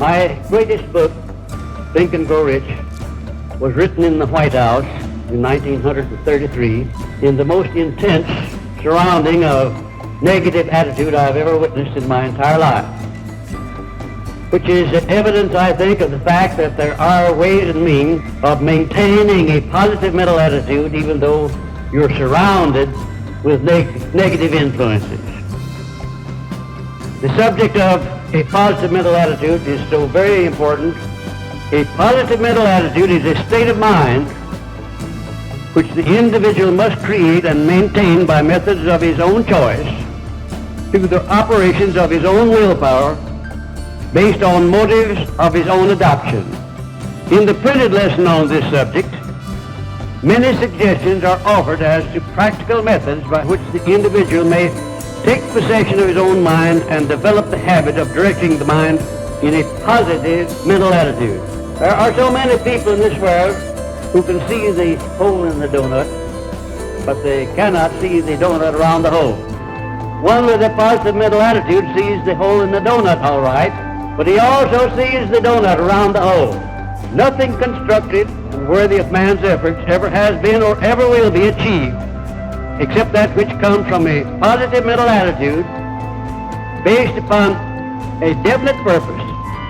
My greatest book, Think and Grow Rich, was written in the White House in 1933 in the most intense surrounding of negative attitude I've ever witnessed in my entire life, which is evidence, I think, of the fact that there are ways and means of maintaining a positive mental attitude even though you're surrounded with negative influences. The subject of a positive mental attitude is so very important. A positive mental attitude is a state of mind which the individual must create and maintain by methods of his own choice through the operations of his own willpower based on motives of his own adoption. In the printed lesson on this subject, many suggestions are offered as to practical methods by which the individual may take possession of his own mind and develop the habit of directing the mind in a positive mental attitude. There are so many people in this world who can see the hole in the donut, but they cannot see the donut around the hole. One with a positive mental attitude sees the hole in the donut all right, but he also sees the donut around the hole. Nothing constructive and worthy of man's efforts ever has been or ever will be achieved except that which comes from a positive mental attitude based upon a definite purpose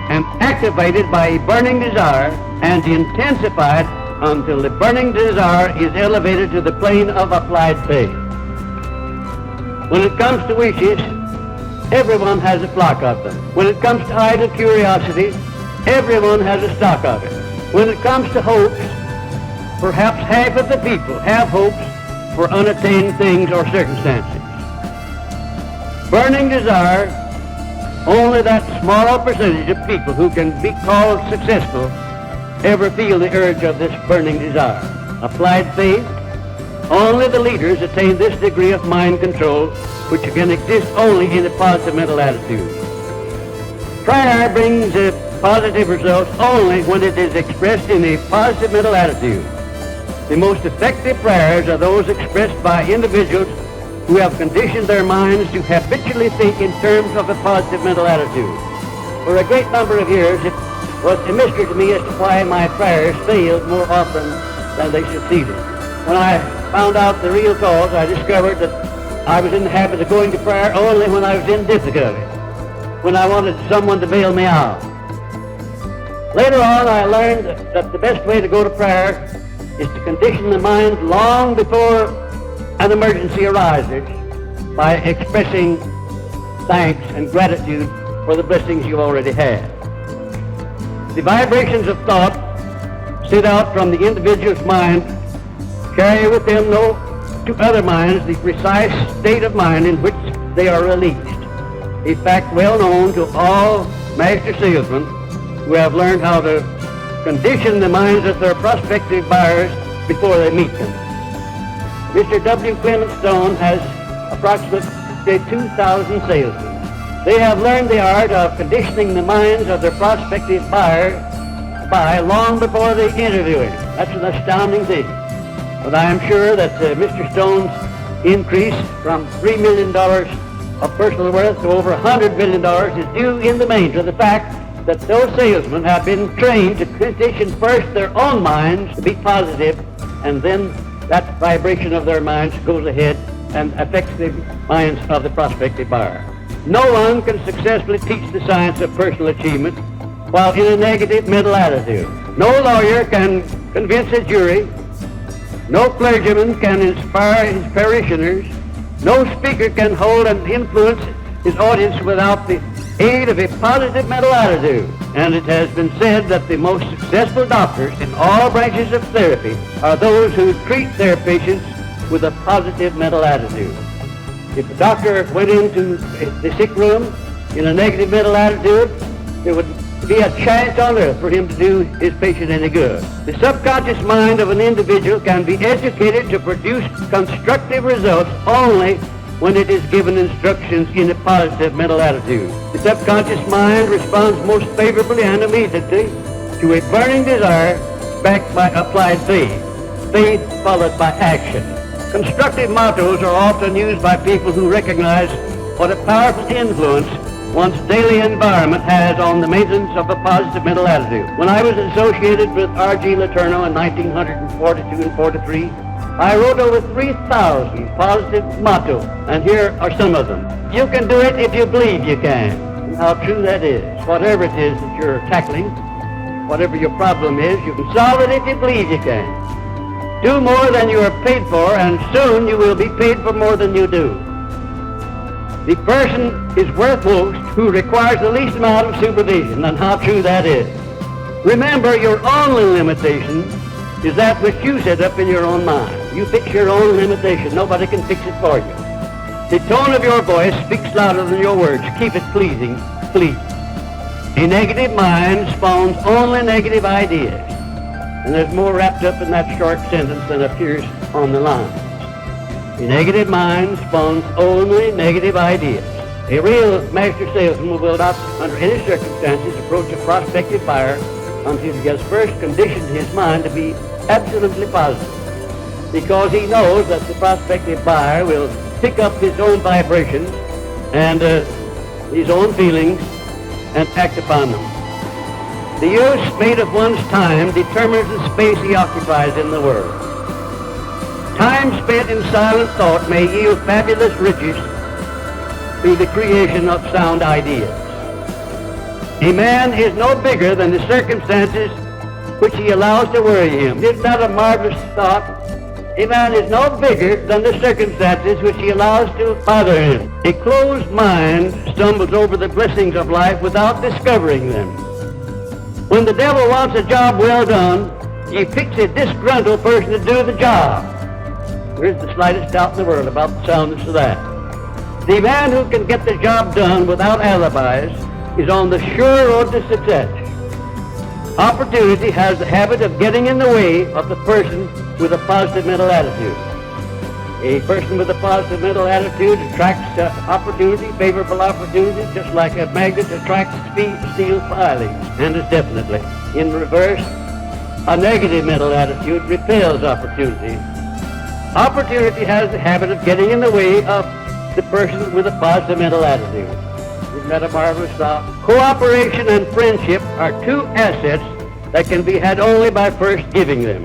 and activated by a burning desire and intensified until the burning desire is elevated to the plane of applied faith. When it comes to wishes, everyone has a flock of them. When it comes to idle curiosity, everyone has a stock of it. When it comes to hopes, perhaps half of the people have hopes for unattained things or circumstances. Burning desire, only that small percentage of people who can be called successful ever feel the urge of this burning desire. Applied faith, only the leaders attain this degree of mind control, which can exist only in a positive mental attitude. Prayer brings positive results only when it is expressed in a positive mental attitude. The most effective prayers are those expressed by individuals who have conditioned their minds to habitually think in terms of a positive mental attitude. For a great number of years, it was a mystery to me as to why my prayers failed more often than they succeeded. When I found out the real cause, I discovered that I was in the habit of going to prayer only when I was in difficulty, when I wanted someone to bail me out. Later on, I learned that the best way to go to prayer is to condition the mind long before an emergency arises by expressing thanks and gratitude for the blessings you already had. The vibrations of thought sent out from the individual's mind carry with them to other minds the precise state of mind in which they are released, a fact well known to all master salesmen who have learned how to condition the minds of their prospective buyers before they meet them. Mr. W. Clement Stone has approximately 2,000 salesmen. They have learned the art of conditioning the minds of their prospective buyers by long before they interview him. That's an astounding thing. But I am sure that Mr. Stone's increase from $3 million of personal worth to over $100 million is due in the main to the fact that those salesmen have been trained to condition first their own minds to be positive, and then that vibration of their minds goes ahead and affects the minds of the prospective buyer. No one can successfully teach the science of personal achievement while in a negative mental attitude. No lawyer can convince a jury. No clergyman can inspire his parishioners. No speaker can hold and influence his audience without the aid of a positive mental attitude. And it has been said that the most successful doctors in all branches of therapy are those who treat their patients with a positive mental attitude. If the doctor went into the sick room in a negative mental attitude, there would be a chance on earth for him to do his patient any good. The subconscious mind of an individual can be educated to produce constructive results only when it is given instructions in a positive mental attitude. The subconscious mind responds most favorably and immediately to a burning desire backed by applied faith, faith followed by action. Constructive mottos are often used by people who recognize what a powerful influence one's daily environment has on the maintenance of a positive mental attitude. When I was associated with R.G. Letourneau in 1942 and 43, I wrote over 3,000 positive mottos, and here are some of them. You can do it if you believe you can. And how true that is. Whatever it is that you're tackling, whatever your problem is, you can solve it if you believe you can. Do more than you are paid for, and soon you will be paid for more than you do. The person is worth most who requires the least amount of supervision, and how true that is. Remember, your only limitation is that which you set up in your own mind. You fix your own limitation. Nobody can fix it for you. The tone of your voice speaks louder than your words. Keep it pleasing, please. A negative mind spawns only negative ideas. And there's more wrapped up in that short sentence than appears on the line. A negative mind spawns only negative ideas. A real master salesman will not, under any circumstances, approach a prospective buyer until he has first conditioned his mind to be absolutely positive, because he knows that the prospective buyer will pick up his own vibrations and his own feelings and act upon them. The use made of one's time determines the space he occupies in the world. Time spent in silent thought may yield fabulous riches through the creation of sound ideas. A man is no bigger than the circumstances which he allows to worry him. Isn't that a marvelous thought? A man is no bigger than the circumstances which he allows to bother him. A closed mind stumbles over the blessings of life without discovering them. When the devil wants a job well done, he picks a disgruntled person to do the job. There isn't the slightest doubt in the world about the soundness of that. The man who can get the job done without alibis is on the sure road to success. Opportunity has the habit of getting in the way of the person with a positive mental attitude. A person with a positive mental attitude attracts opportunity, favorable opportunity, just like a magnet attracts steel filings. And is definitely. In reverse, a negative mental attitude repels opportunity. Opportunity has the habit of getting in the way of the person with a positive mental attitude. Isn't that a marvelous thought? Cooperation and friendship are two assets that can be had only by first giving them.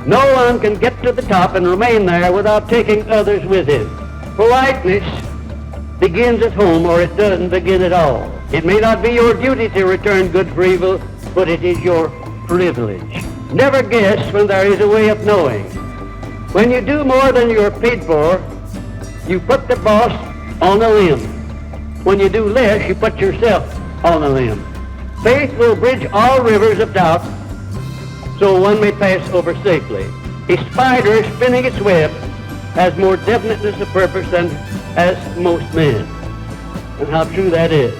No one can get to the top and remain there without taking others with him. Politeness begins at home, or it doesn't begin at all. It may not be your duty to return good for evil, but it is your privilege. Never guess when there is a way of knowing. When you do more than you are paid for, you put the boss on a limb. When you do less, you put yourself on a limb. Faith will bridge all rivers of doubt, so one may pass over safely. A spider spinning its web has more definiteness of purpose than has most men. And how true that is.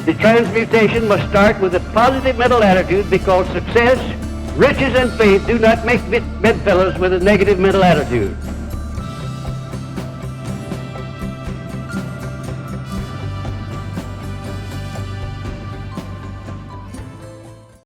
The transmutation must start with a positive mental attitude, because success, riches, and faith do not make bedfellows with a negative mental attitude.